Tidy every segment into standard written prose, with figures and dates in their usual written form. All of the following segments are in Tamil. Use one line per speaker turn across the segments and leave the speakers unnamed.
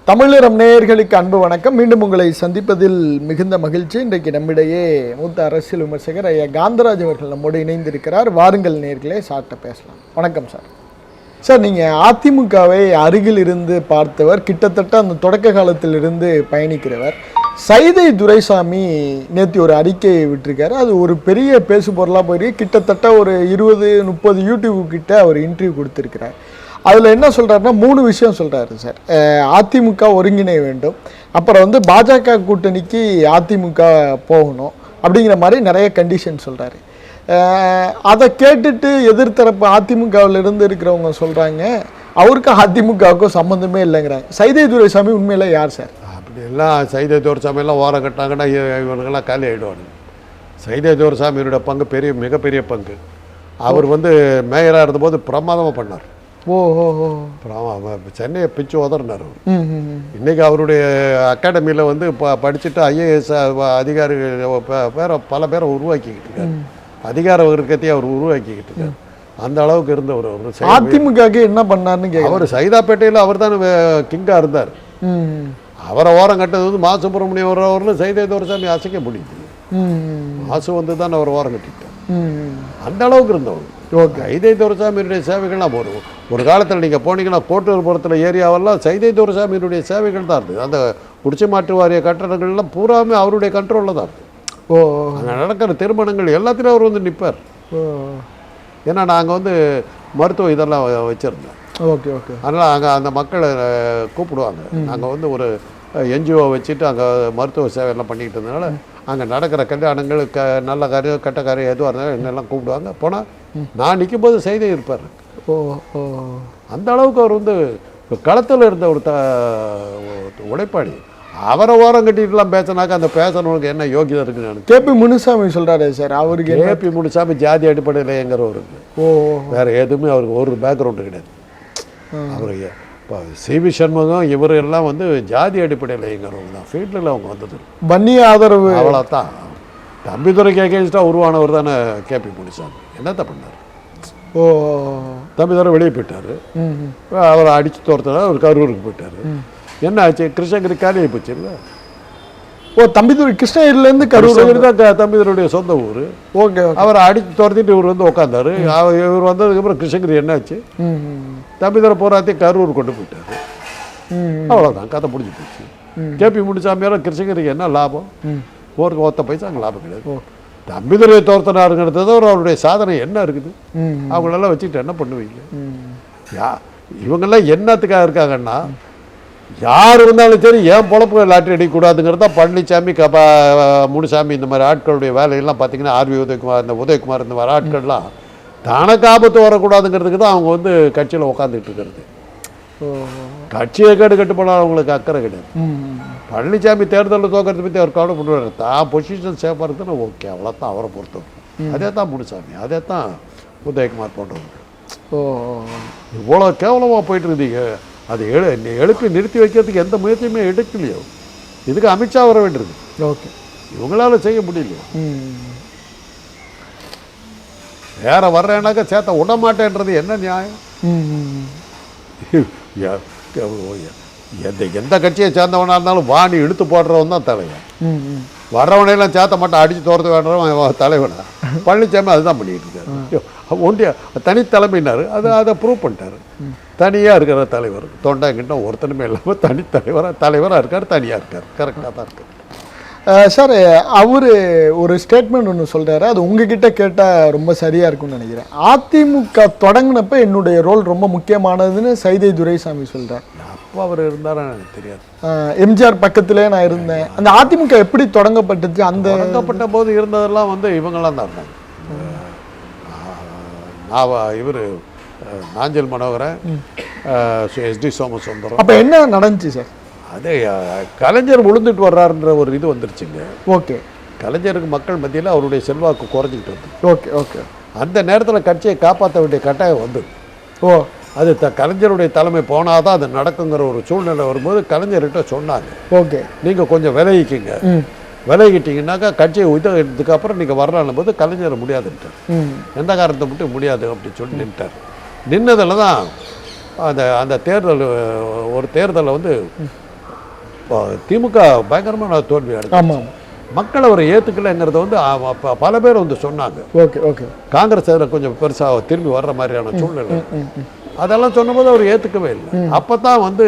தமிழரம் நேயர்களுக்கு அன்பு வணக்கம். மீண்டும் உங்களை சந்திப்பதில் மிகுந்த மகிழ்ச்சி. இன்றைக்கு நம்மிடையே மூத்த அரசியல் விமர்சகர் ஐயா காந்தராஜ் அவர்கள் நம்மோடு இணைந்திருக்கிறார். வாருங்கள் நேயர்களே, சார்ட்ட பேசலாம். வணக்கம் சார். சார், நீங்கள் அதிமுகவை அருகில் இருந்து பார்த்தவர், கிட்டத்தட்ட அந்த தொடக்க காலத்திலிருந்து பயணிக்கிறவர். சைதை துரைசாமி நேற்று ஒரு அறிக்கையை விட்டிருக்காரு. அது ஒரு பெரிய பேசு பொருளாக போயிருக்கு. கிட்டத்தட்ட ஒரு 20-30 யூடியூப் கிட்ட அவர் இன்டர்வியூ கொடுத்துருக்கிறார். அதில் என்ன சொல்கிறாருன்னா 3 விஷயம் சொல்கிறாரு சார். அதிமுக ஒருங்கிணை வேண்டும், அப்புறம் பாஜக கூட்டணிக்கு அதிமுக போகணும் அப்படிங்கிற மாதிரி நிறைய கண்டிஷன் சொல்கிறாரு. அதை கேட்டுட்டு எதிர்த்தரப்பு அதிமுகவிலிருந்து இருக்கிறவங்க சொல்கிறாங்க அவருக்கு அதிமுகவுக்கும் சம்மந்தமே இல்லைங்கிறாங்க. சைதை துரைசாமி உண்மையில யார் சார்?
அப்படி எல்லாம் சைதை துரைசாமியெல்லாம் ஓரம் கட்டாங்கன்னா இவனுங்கெல்லாம் காலி ஆகிடுவாங்க. சைதை துரைசாமியோட பங்கு மிகப்பெரிய பங்கு. அவர் மேயராக இருந்தபோது பிரமாதமாக பண்ணார். சென்னையை பிச்சு உதறினார். இன்னைக்கு அவருடைய அகாடமியில் படிச்சுட்டு ஐஏஎஸ் அதிகாரிகள் பல பேரை உருவாக்கிக்கிட்டு இருக்காரு. அதிகார வர்க்கத்தையும் அவர் உருவாக்கிக்கிட்டு இருக்காரு. அந்த அளவுக்கு இருந்தவர்.
அதிமுக என்ன பண்ணாருன்னு
அவர் சைதாப்பேட்டையில் அவர் தான் கிங்கா இருந்தார். அவரை ஓரம் கட்டது மா சுப்பிரமணியம் அவர்களும் சைதை துரைசாமி அசைக்க முடியுது. மாசு தான் அவர் ஓரம் கட்டிட்டார். அந்த அளவுக்கு இருந்தவர். சைதை துரைசாமியினுடைய சேவைகள்லாம் ஒரு காலத்தில் நீங்கள் போனீங்கன்னா கோட்டூர்புரத்தில் ஏரியாவெல்லாம் சைதை துரைசாமியினுடைய சேவைகள் தான் இருந்தது. அந்த குடிசை மாற்று வாரிய கட்டடங்கள்லாம் பூராமே அவருடைய கண்ட்ரோலில் தான் இருக்குது. அங்கே நடக்கிற திருமணங்கள் எல்லாத்திலும் அவர் நிற்பார். ஏன்னா நாங்கள் மருத்துவ இதெல்லாம் வச்சுருந்தோம். அதனால் அங்கே அந்த மக்களை கூப்பிடுவாங்க. நாங்கள் ஒரு என்ஜிஓ வச்சுட்டு அங்கே மருத்துவ சேவையெல்லாம் பண்ணிக்கிட்டு இருந்ததுனால அங்கே நடக்கிற கல்யாணங்கள் நல்ல காரியம் கெட்ட காரியம் எதுவாக இருந்தாலும் என்னெல்லாம் கூப்பிடுவாங்க. போனால் நான் நிற்கும்போது செய்தே இருப்பார். அந்த அளவுக்கு அவர் களத்தில் இருந்த ஒரு உழைப்பாளி. அவரை ஓரம் கட்டிட்டுலாம் பேசினாக்கா அந்த பேசுறவங்களுக்கு என்ன யோகியதை இருக்குன்னு
கேபி முனுசாமி சொல்கிறாரு சார். அவருக்கு
கேபி முனுசாமி ஜாதி அடிப்படையில் எங்கிறவருக்கு வேறு எதுவுமே அவருக்கு ஒரு பேக்ரவுண்டு கிடையாது. அவருக்கு இப்போ சிவி சண்முகம் இவர் எல்லாம் ஜாதி அடிப்படையில் எங்கிறவங்க தான். ஃபீல்டில் அவங்க வந்தது
பன்னி ஆதரவு
அவ்வளோதான். தம்பிதுரைக்கு அகேன்ஸ்டாக உருவானவர் தானே கேபி முனுசாமி. என்னத்தை பண்ணார்? தம்பிதுரை வெளியே போயிட்டார். அவரை அடித்து தோர்த்தனால அவர் கரூருக்கு போயிட்டார். என்ன ஆச்சு? கிருஷ்ணகிரி காலியாகி போச்சு இல்லை?
தம்பிதுரை கிருஷ்ணகிரிலேருந்து கரூர்
தான் தம்பிதுரையுடைய சொந்த ஊர். அவரை அடித்து துரத்திட்டு இவர் உட்காந்தாரு. இவர் வந்ததுக்கப்புறம் கிருஷ்ணகிரி என்னாச்சு? தம்பிதுரை போராத்தையும் கரூர் கொண்டு போயிட்டாரு. அவ்வளோதான், கதை முடிஞ்சு போச்சு. கேபி முனுசாமியாரும் கிருஷ்ணகிரிக்கு என்ன லாபம்? ஒரு ஒத்த பைசா அங்கே லாபம் கிடையாது. தம்பிதுரை தோர்த்தனாருங்கிறது அவருடைய சாதனை என்ன இருக்குது? அவங்களெல்லாம் வச்சுக்கிட்டு என்ன பண்ணுவீங்க? இவங்கெல்லாம் என்னத்துக்காக இருக்காங்கன்னா, யார் இருந்தாலும் சரி ஏன் பொழப்பு லாட்டரி அடிக்கக்கூடாதுங்கிறது தான் பழனிசாமி முனுசாமி இந்த மாதிரி ஆட்களுடைய வேலையெல்லாம் பார்த்தீங்கன்னா ஆர்வி உதயகுமார் இந்த மாதிரி ஆட்கள்லாம் தனக்கு ஆபத்து வரக்கூடாதுங்கிறதுக்கு தான் அவங்க கட்சியில் உட்காந்துக்கிட்டு இருக்கிறது. கட்சியை கட்டுப்படாத அவங்களுக்கு அக்கறை கிடையாது. பழனிசாமி தேர்தலில் தோக்கிறத பற்றி அவர் கவலைப்படுவார். தான் பொசிஷன் சேஃபாக இருக்குன்னு ஓகே, அவ்வளோதான் அவரை பொறுத்தவரை. அதே தான் முனுசாமி, அதே தான் உதயகுமார் போன்றவங்க. இவ்வளோ கேவலமாக போயிட்டு இருந்தீங்க. அது எழுப்பி நிறுத்தி வைக்கிறதுக்கு எந்த முயற்சியுமே எடுக்கலையோ. இதுக்கு அமித்ஷா வர வேண்டியிருக்கு.
ஓகே,
இவங்களால செய்ய முடியலையோ. வேற வர்றேன்னாக்கா சேர்த்த விட மாட்டேன்றது என்ன நியாயம்? எந்த கட்சியை சேர்ந்தவனா இருந்தாலும் வாணி இழுத்து போடுறவன் தான் தலைவன். வர்றவனையெல்லாம் சேர்த்த மாட்டான், அடித்து தோர்த்து வேண்டவன் தலைவனா. பழனிசாமி அதுதான் பண்ணிட்டு இருக்காரு. ஒன்றிய தனித்தலைமையினார். அதை ப்ரூவ் பண்ணிட்டாரு. தனியாக இருக்கிற தலைவர் தொண்டாங்கிட்ட ஒருத்தனுமே இல்லாமல் தலைவராக இருக்கார், தனியாக இருக்கார். கரெக்டாக தான் இருக்கார்.
சார், அவர் ஒரு ஸ்டேட்மெண்ட் ஒன்று சொல்கிறாரு. அது உங்ககிட்ட கேட்டால் ரொம்ப சரியாக இருக்கும்னு நினைக்கிறேன். அதிமுக தொடங்கினப்ப என்னுடைய ரோல் ரொம்ப முக்கியமானதுன்னு சைதை துரைசாமி சொல்கிறார்.
அப்போ அவர் இருந்தாரா எனக்கு தெரியாது.
எம்ஜிஆர் பக்கத்திலே நான் இருந்தேன். அந்த அதிமுக எப்படி தொடங்கப்பட்டுச்சு? அந்த
தொடங்கப்பட்ட போது இருந்ததெல்லாம் இவங்கெல்லாம் தான் இருந்தாங்க. இவர் நாஞ்சல் மனோகரன், எஸ்டி சோமசுந்தரம்.
அப்போ என்ன நடந்துச்சு சார்?
அதே கலைஞர் விழுந்துட்டு வர்றாருன்ற ஒரு இது வந்துருச்சுங்க.
ஓகே,
கலைஞருக்கு மக்கள் மத்தியில் அவருடைய செல்வாக்கு குறைஞ்சிக்கிட்டு வந்து.
ஓகே
அந்த நேரத்தில் கட்சியை காப்பாற்ற வேண்டிய கட்டாயம் வந்து அது கலைஞருடைய தலைமை போனால் தான் அது நடக்குங்கிற ஒரு சூழ்நிலை வரும்போது கலைஞர்கிட்ட சொன்னாங்க, ஓகே நீங்கள் கொஞ்சம் விலகிக்கிங்க. விலகிட்டீங்கன்னாக்கா கட்சியை இதுக்கப்புறம் நீங்கள் வரலான்னு போது கலைஞர் முடியாதுன்ட்டார். எந்த காரணத்தை மட்டும் முடியாது அப்படின்னு சொல்லி நின்ட்டார். நின்னதில் தான் அந்த தேர்தல் ஒரு தேர்தலில் திமுக பயங்கரமான தோல்வி அடைஞ்சு.
ஆமாம்.
மக்கள் அவரை ஏற்றுக்கலைங்கிறத வந்து பல பேர் வந்து சொன்னாங்க.
Okay okay.
காங்கிரஸ் அதில் கொஞ்சம் பெருசாக திரும்பி வர்ற மாதிரியான சூழ்நிலை. அதெல்லாம் சொன்னபோது அவர் ஏற்றுக்கவே இல்லை. அப்போ தான் வந்து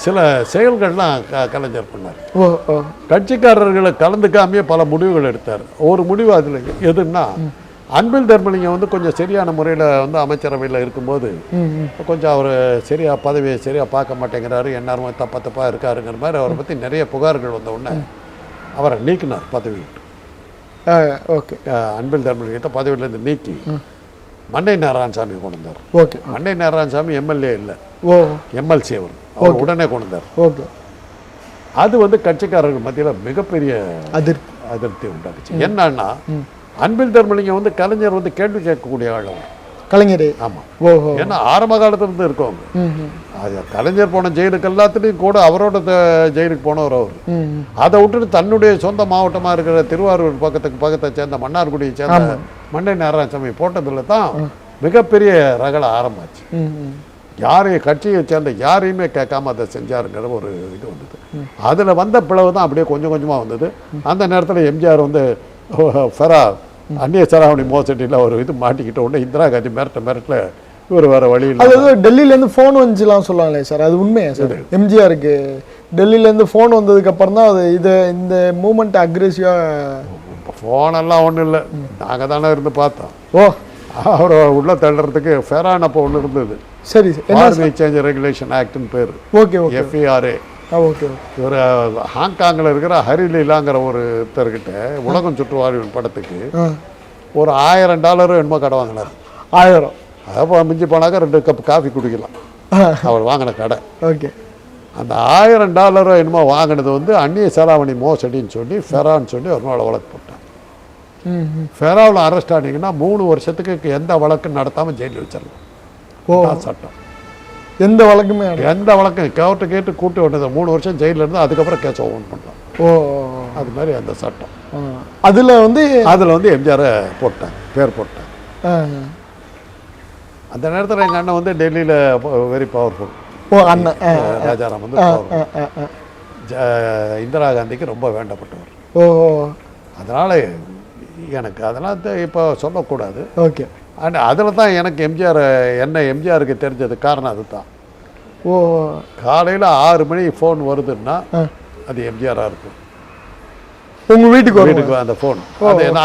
சில செயல்கள்லாம் கலைஞர் பண்ணார். கட்சிக்காரர்களை கலந்துக்காமையே பல முடிவுகள் எடுத்தார். ஒரு முடிவு அதில் எதுன்னா, அன்பில் தர்மலிங்கம் வந்து கொஞ்சம் சரியான முறையில் வந்து அமைச்சரவையில் இருக்கும்போது கொஞ்சம் அவர் சரியாக பதவியை சரியாக பார்க்க மாட்டேங்கிறாரு, எந்நேரமே தப்பாக இருக்காருங்கிற மாதிரி அவரை பற்றி நிறைய புகார்கள் வந்த உடனே அவரை நீக்கினார் பதவி விட்டு.
ஓகே.
அன்பில் தர்மலிங்கத்தை பதவியிலேருந்து நீக்கி மண்டை நாராயணசாமி கொண்டு வந்தார்.
ஓகே.
மண்டை நாராயணசாமி எம்எல்ஏ இல்லை, எம்எல்சி அவர் உடனே கொண்டு வந்தார்.
ஓகே.
அது வந்து கட்சிக்காரர்கள் மத்தியில் மிகப்பெரிய அதிருப்தி உண்டாக்குச்சு. என்னன்னா, அன்பில் தர்மலிங்கம் வந்து கலைஞர் வந்து கேள்வி கேட்கக்கூடிய ஆள் அவர்.
கலைஞரே?
ஆமாம். ஏன்னா ஆரம்ப காலத்திலிருந்து இருக்கவங்க. அது கலைஞர் போன ஜெயிலுக்கு எல்லாத்துலேயும் கூட அவரோட ஜெயிலுக்கு போனவர் அவர். அதை விட்டுட்டு தன்னுடைய சொந்த மாவட்டமாக இருக்கிற திருவாரூர் பக்கத்தை சேர்ந்த மன்னார்குடியை சேர்ந்த மண்டை நாராயணசாமி போட்டதில் தான் மிகப்பெரிய ரகலை ஆரம்பிச்சு. யாரையும் கட்சியை சேர்ந்த யாரையுமே கேட்காம அதை செஞ்சாருங்கிற ஒரு இது வந்தது. அதில் வந்த பிளவு தான் அப்படியே கொஞ்சம் கொஞ்சமாக வந்தது. அந்த நேரத்தில் எம்ஜிஆர் வந்து ஃபெரா அந்நிய செலாவணி மோசடியில் ஒரு இது மாட்டிக்கிட்ட உடனே இந்திரா காந்தி மிரட்டல இவர் வேறு வழியில்.
அதாவது டெல்லியிலேருந்து ஃபோன் வந்துச்சுலாம் சொல்லுவாங்களே சார், அது உண்மையா சார்? எம்ஜிஆருக்கு டெல்லியிலேருந்து ஃபோன் வந்ததுக்கப்புறம் தான் அது இந்த மூமெண்ட் அக்ரெசிவாக.
ஃபோனெல்லாம் ஒன்றும் இல்லை, நாங்கள் தானே இருந்து பார்த்தோம்.
ஓ,
அவரை உள்ள தள்ளுறதுக்கு ஃபெரான் அப்போ ஒன்று இருந்தது.
சரி,
சேஞ்ச் ரெகுலேஷன் ஆக்ட்னு பேர்.
Okay okay.
FERA.
ஓகே.
இவர் ஹாங்காங்கில் இருக்கிற ஹரிலீலாங்கிற ஒருத்தர்கிட்ட உலகம் சுற்றுவாரின் படத்துக்கு ஒரு $1000 என்னமோ கடை வாங்கினார்.
1000?
அப்போ மிஞ்சி போனாக்கா 2 கப் காஃபி குடிக்கலாம் அவர் வாங்கின கடை.
ஓகே.
அந்த $1000 என்னமோ வாங்கினது வந்து அந்நிய செலாவணி மோசடின்னு சொல்லி ஃபெரான்னு சொல்லி ஒரு நாள் வழக்கு போட்டான். ஃபெராவில் அரெஸ்ட் ஆனீங்கன்னா 3 வருஷத்துக்கு எந்த வழக்கு நடத்தாமல் ஜெயிலில் வச்சிடலாம். சட்டம்
எந்த வழக்குமே
கோர்ட்டு கேட்டு கூட்டு வந்தது 3 வருஷம் ஜெயிலில் இருந்து அதுக்கப்புறம் கேஸ் ஓபன் பண்ணலாம். அது மாதிரி அந்த சட்டம்.
அதில் வந்து
எம்ஜிஆர் பேர் போட்டாங்க. அந்த நேரத்தில் எங்கள் அண்ணன் வந்து டெல்லியில் வெரி பவர்ஃபுல்.
அண்ணன்
ராஜாராம் வந்து இந்திரா காந்திக்கு ரொம்ப வேண்டப்பட்டவர். அதனால் எனக்கு அதெல்லாம் இப்போ சொல்லக்கூடாது.
ஓகே.
அண்ட் அதில் தான் எனக்கு எம்ஜிஆருக்கு தெரிஞ்சது காரணம் அதுதான். காலையில் 6 மணி ஃபோன் வருதுன்னா அது எம்ஜிஆராக இருக்கும்.
உங்கள் வீட்டுக்கு
அந்த ஃபோன்,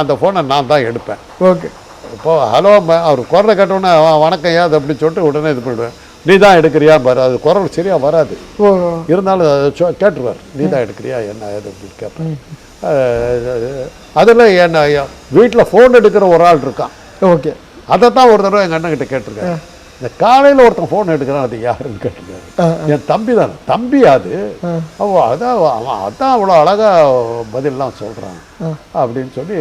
அந்த ஃபோனை நான் தான் எடுப்பேன்.
ஓகே.
இப்போது ஹலோ அவர் குரலை கேட்டோன்னே வணக்கம் ஏன் அது அப்படின்னு சொல்லிட்டு உடனே இது பண்ணிடுவேன். நீ தான் எடுக்கிறியா பாரு, அது குரல் சரியாக வராது, இருந்தாலும் கேட்டுருவார். நீ தான் எடுக்கிறியா என்ன ஏது அப்படின்னு கேட்பேன். அதில் என்ன வீட்டில் ஃபோன் எடுக்கிற ஒரு ஆள் இருக்கான்.
ஓகே.
அதை தான் ஒரு தடவை எங்கள் அண்ணன்கிட்ட கேட்டிருக்காரு. இந்த காலையில் ஒருத்தன் ஃபோன் எடுக்கிறான், அது யாருன்னு கேட்டிருக்காரு. என் தம்பி தான். தம்பி அது அதான் அவ்வளோ அழகாக பதிலெலாம் சொல்கிறான் அப்படின்னு சொல்லி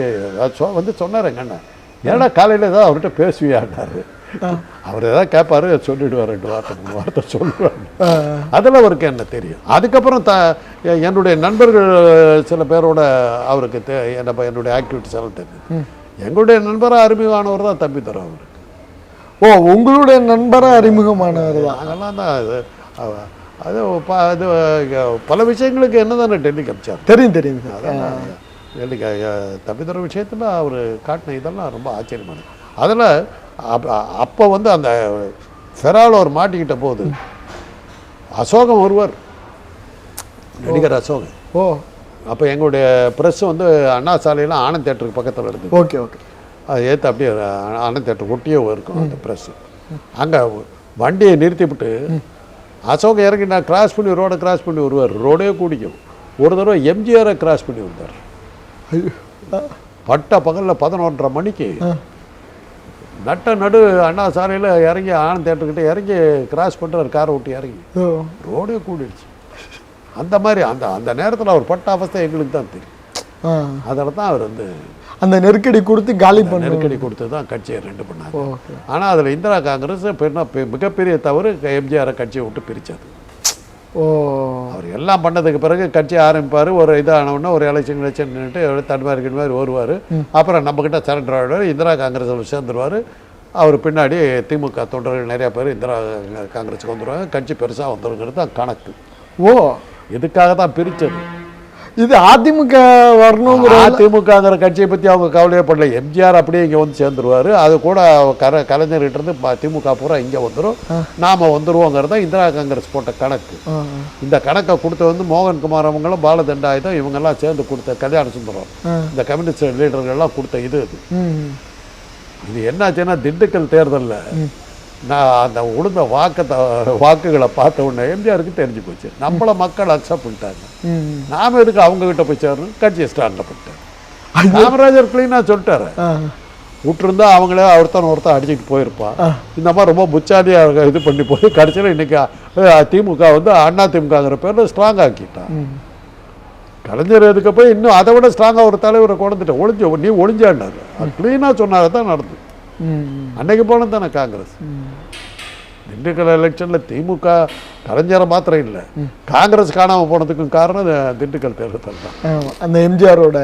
வந்து சொன்னார் எங்கள் அண்ணன். ஏன்னா காலையில் ஏதாவது அவர்கிட்ட பேசுவியாண்டாரு. அவர் ஏதாவது கேட்பாரு, சொல்லிவிடுவார், 2 வார்த்தை 3 வார்த்தை சொல்லுவார். அதில் அவருக்கு என்ன தெரியும். அதுக்கப்புறம் என்னுடைய நண்பர்கள் சில பேரோட அவருக்கு என்னுடைய ஆக்டிவிட்டிஸ் எல்லாம் தெரியும். எங்களுடைய நண்பராக அறிமுகமானவர் தான் தம்பி தர அவருக்கு.
உங்களுடைய நண்பராக அறிமுகமானவர் தான்.
அதெல்லாம் தான் அது பல விஷயங்களுக்கு என்ன தானே டெல்லிக்கு அமிச்சார்.
தெரியும்.
அதான் டெல்லிக்கு தம்பி தர விஷயத்தில் அவர் காட்டின இதெல்லாம் ரொம்ப ஆச்சரியமானது. அதில் அப்போ வந்து அந்த ஃபெராவில் அவர் மாட்டிக்கிட்ட போது அசோகம் ஒருவர், நடிகர் அசோகன். அப்போ எங்களுடைய ப்ரெஸ் வந்து அண்ணா சாலையில் ஆனந்த் தேட்டருக்கு பக்கத்தில் இருந்தது.
ஓகே.
அது ஏற்று அப்படியே ஆனந்த் தேட்டர் ஒட்டியே இருக்கும் அந்த ப்ரெஸ்ஸு. அங்கே வண்டியை நிறுத்திவிட்டு அசோக் இறங்கி நான் ரோடை கிராஸ் பண்ணி வருவார். ரோடே கூடிக்கும். ஒரு தடவை எம்ஜிஆரை கிராஸ் பண்ணி வந்தார். பட்ட பகலில் 11:30 மணிக்கு நடு அண்ணா சாலையில் இறங்கி ஆனந்த் தேட்டர்கிட்ட இறங்கி கிராஸ் பண்ணுறார். காரை விட்டு இறங்கி ரோடே கூடிடுச்சு. அந்த மாதிரி அந்த நேரத்தில் அவர் பட்ட அவஸ்தை எங்களுக்கு தான் தெரியும். அதில் தான் அவர் வந்து
அந்த நெருக்கடி கொடுத்து காலி பண்ண
நெருக்கடி கொடுத்து தான் கட்சியை 2 பண்ணாங்க. ஆனால் அதில் இந்திரா காங்கிரஸ் மிகப்பெரிய தவறு எம்ஜிஆரை கட்சியை விட்டு பிரித்தது. அவர் எல்லாம் பண்ணதுக்கு பிறகு கட்சி ஆரம்பிப்பார். ஒரு இதானவுடனே ஒரு எலெக்ஷன் நின்றுட்டு தடுமாறி மாதிரி வருவார். அப்புறம் நம்மக்கிட்ட சரண்டர் ஆகிடுவார். இந்திரா காங்கிரஸில் சேர்ந்துருவார். அவர் பின்னாடி திமுக தொண்டர்கள் நிறையா பேர் இந்திரா காங்கிரஸுக்கு வந்துடுவாங்க. கட்சி பெருசாக வந்துருங்கிறது தான் கணக்கு. இதுக்காக தான் பிரிச்சது.
இது அதிமுக வரணுங்கிற
அதிமுகங்கிற கட்சியை பற்றி அவங்க கவலையே படல. எம்ஜிஆர் அப்படியே இங்கே வந்து சேர்ந்துருவார். அது கூட கலைஞர்கிட்ட இருந்து திமுக பூரா இங்கே வந்துடும், நாம் வந்துடுவோங்கிறது தான் இந்திரா காங்கிரஸ் போட்ட கணக்கு. இந்த கணக்கை கொடுத்த வந்து மோகன்குமார் அவங்களும் பாலதண்டாயுதம் இவங்கெல்லாம் சேர்ந்து கொடுத்த கல்யாண சுந்தரம் இந்த கம்யூனிஸ்ட் லீடர்கள்லாம் கொடுத்த இது இது என்னாச்சுன்னா திண்டுக்கல் தேர்தலில் நான் அந்த உளுந்த வாக்குகளை பார்த்த உடனே எம்ஜிஆருக்கு தெரிஞ்சு போச்சு, நம்மள மக்கள் அக்செப்ட் பண்ணிட்டாங்க, நாம எதுக்கு அவங்க கிட்ட போய் சேரணும், கட்சியை ஸ்டாண்டில் பண்ணிட்டேன். காமராஜர் கிளீனாக சொல்லிட்டாரு, விட்டுருந்தா அவங்களே ஒருத்தன் அடிச்சுட்டு போயிருப்பான். இந்த மாதிரி ரொம்ப புச்சாலியாக இது பண்ணி போய் கடைசியில் இன்னைக்கு திமுக வந்து அண்ணா திமுகங்கிற பேரில் ஸ்ட்ராங் ஆக்கிட்டான். கலைஞர் எதுக்கு போய் இன்னும் அதை விட ஸ்ட்ராங்காக ஒரு தலைவரை கொண்டுட்டேன், நீ ஒளிஞ்சாண்டாரு கிளீனாக சொன்னாரு தான் நடந்து. அன்னைக்கு போனது தானே காங்கிரஸ். திண்டுக்கல் எலெக்ஷன்ல திமுக கலைஞரை மாத்திரம் இல்லை, காங்கிரஸ் காணாமல் போனதுக்கும் காரணம் திண்டுக்கல் தேர்தல் தான்.
அந்த எம்ஜிஆரோட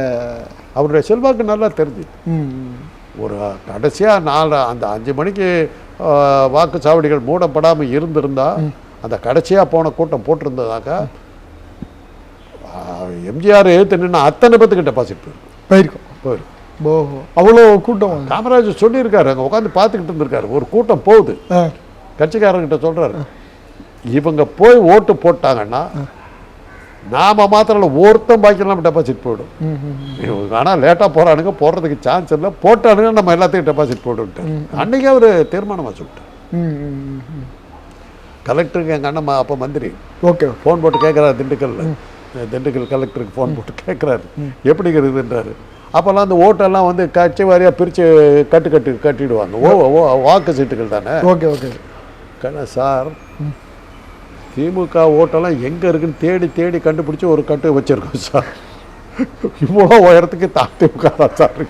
அவருடைய செல்வாக்கு நல்லா தெரிஞ்சு ஒரு கடைசியாக அந்த 5 மணிக்கு வாக்குச்சாவடிகள் மூடப்படாமல் இருந்திருந்தா அந்த கடைசியாக போன கூட்டம் போட்டிருந்ததாக்கா எம்ஜிஆர் எழுத்து நின்று அத்தனை பேத்துக்கு டெபாசிட் போயிருக்கும்.
அவ்வளோ கூட்டம்
காமராஜர் சொல்லியிருக்காரு, அங்கே உட்காந்து பார்த்துக்கிட்டு இருந்திருக்காரு, ஒரு கூட்டம் போகுது, கட்சிக்காரர்கிட்ட சொல்றாரு, இவங்க போய் ஓட்டு போட்டாங்கன்னா நாம மாத்திரம் ஒருத்தம் பாக்கியெல்லாம் டெபாசிட் போயிடும். ஆனால் லேட்டாக போறானுங்க, போடுறதுக்கு சான்ஸ் இல்லை, போட்டானுங்க நம்ம எல்லாத்தையும் டெபாசிட் போட்டு அன்னைக்கு அவர் தீர்மானமாக சொல்லிட்டார். கலெக்டருக்கு எங்கள் அண்ணன் அப்போ மந்திரி ஃபோன் போட்டு கேட்குறாரு, திண்டுக்கல் கலெக்டருக்கு ஃபோன் போட்டு கேட்குறாரு எப்படிங்கிறதுன்றாரு. அப்போல்லாம் அந்த ஓட்டெல்லாம் வந்து கட்சி வாரியாக பிரித்து கட்டிடுவாங்க, வாக்கு சீட்டுகள் தானே. சார் திமுக ஓட்டெல்லாம் எங்கே இருக்குன்னு தேடி கண்டுபிடிச்சி ஒரு கட்டு வச்சுருக்கோம் சார். இவ்வளோ உயரத்துக்கு திமுக தான் சார்.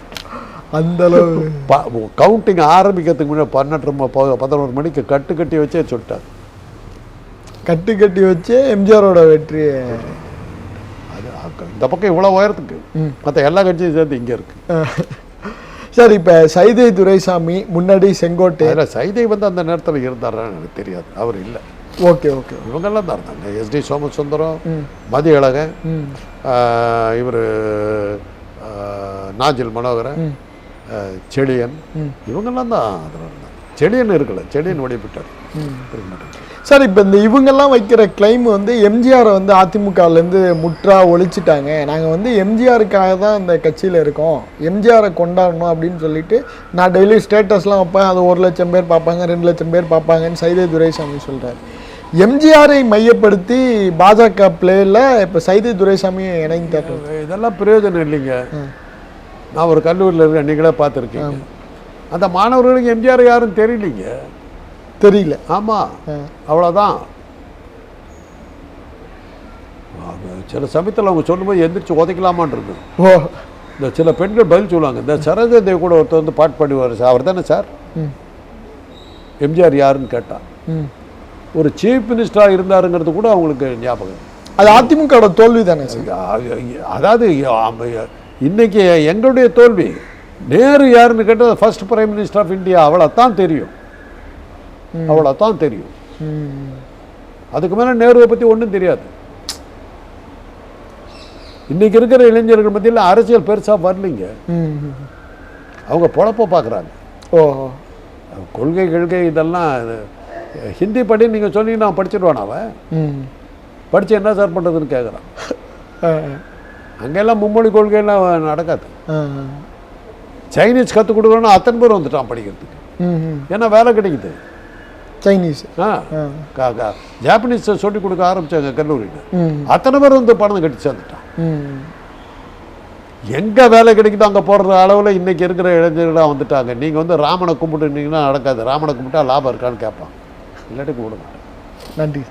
அந்த அளவு
கவுண்டிங் ஆரம்பிக்கிறதுக்கு முன்னாடி 11 மணிக்கு கட்டி வச்சே சொல்லிட்டார்.
கட்டி வச்சு எம்ஜிஆரோட வெற்றி
இந்த பக்கம் இவ்வளோ உயரத்துக்கு மற்ற எல்லா கட்சியும் சேர்ந்து இங்கே இருக்கு.
சார் இப்போ சைதை துரைசாமி முன்னாடி செங்கோட்டை
சைதை வந்து அந்த நேரத்தில் இருந்தாரான்னு எனக்கு தெரியாது, அவர் இல்லை. இவங்கெல்லாம் தான் இருந்தாங்க, SD சோமசுந்தரம், மதியழகன், இவர் நாஞ்சில் மனோகரன், செழியன், இவங்கெல்லாம் தான் அதில் இருந்தாங்க. செழியன் இருக்கல, செழியன் ஓடிவிட்டார்.
சார் இப்போ இந்த இவங்கெல்லாம் வைக்கிற கிளைம் வந்து எம்ஜிஆரை வந்து அதிமுகலேருந்து முற்றா ஒழிச்சிட்டாங்க, நாங்கள் வந்து எம்ஜிஆருக்காக தான் இந்த கட்சியில் இருக்கோம், எம்ஜிஆரை கொண்டாடணும் அப்படின்னு சொல்லிட்டு நான் டெய்லி ஸ்டேட்டஸ்லாம் வைப்பேன், அது 1 லட்சம் பேர் பார்ப்பாங்க, 2 லட்சம் பேர் பார்ப்பாங்கன்னு சைதை துரைசாமி சொல்கிறார். எம்ஜிஆரை மையப்படுத்தி பாஜக பிளேயில் இப்போ சைதை துரைசாமி இணைந்தார்.
இதெல்லாம் பிரயோஜனம் இல்லைங்க. நான் ஒரு கல்லூரியில் இருக்கேன், நீங்களே பார்த்துருக்கீங்க, அந்த மாணவர்களுக்கு எம்ஜிஆர் யாரும் தெரியல. ஆமாம், அவ்வளோதான். சில சமயத்தில் அவங்க சொல்லும்போது எந்திரிச்சு உதைக்கலாமான்றது. இந்த சில பெண்கள் பதில் சொல்லுவாங்க, இந்த சரோஜா தேவி கூட ஒருத்தர் வந்து பாட்டு பாடுவார் சார், அவர் தானே சார் எம்ஜிஆர் யாருன்னு கேட்டான். ஒரு சீஃப் மினிஸ்டராக இருந்தாருங்கிறது கூட அவங்களுக்கு ஞாபகம்.
அது அதிமுக தோல்வி தானே சார்.
அதாவது இன்னைக்கு எங்களுடைய தோல்வி. நேரு யாருன்னு கேட்டால் first prime minister of India, அவ்வளோதான் தெரியும். அதுக்கு மேலே நேருவை பற்றி ஒன்றும் தெரியாது. இன்னைக்கு இருக்கிற இளைஞர்கள் மத்தியில் அரசியல் பெருசாக வரலைங்க, அவங்க பொழப்ப பார்க்குறாங்க. கொள்கை இதெல்லாம் ஹிந்தி படி நீங்கள் சொன்னீங்கன்னா நான் படிச்சிடுவான், அவன் படித்து என்ன சார் பண்ணுறதுன்னு கேட்குறான். அங்கெல்லாம் மும்மொழி கொள்கையெல்லாம் நடக்காது. சைனீஸ் கற்றுக் கொடுக்கணும்னா அத்தனை பேர் வந்துட்டான் படிக்கிறதுக்கு, ஏன்னா வேலை கிடைக்குது.
சைனீஸ்
ஜாப்பனீஸ் சொல்லிக் கொடுக்க ஆரம்பிச்சாங்க கல்லூரியில், அத்தனை பேர் வந்து பணம் கட்டி சேர்ந்துட்டான். எங்கே வேலை கிடைக்குதோ அங்கே போடுற அளவில் இன்னைக்கு இருக்கிற இளைஞர்களாக வந்துட்டாங்க. நீங்கள் வந்து ராமனை கும்பிட்டுனீங்கன்னா நடக்காது, ராமனை கும்பிட்டா லாபம் இருக்கான்னு கேட்பான், இல்லாட்டி கும்பிட மாட்டேன்.
நன்றி.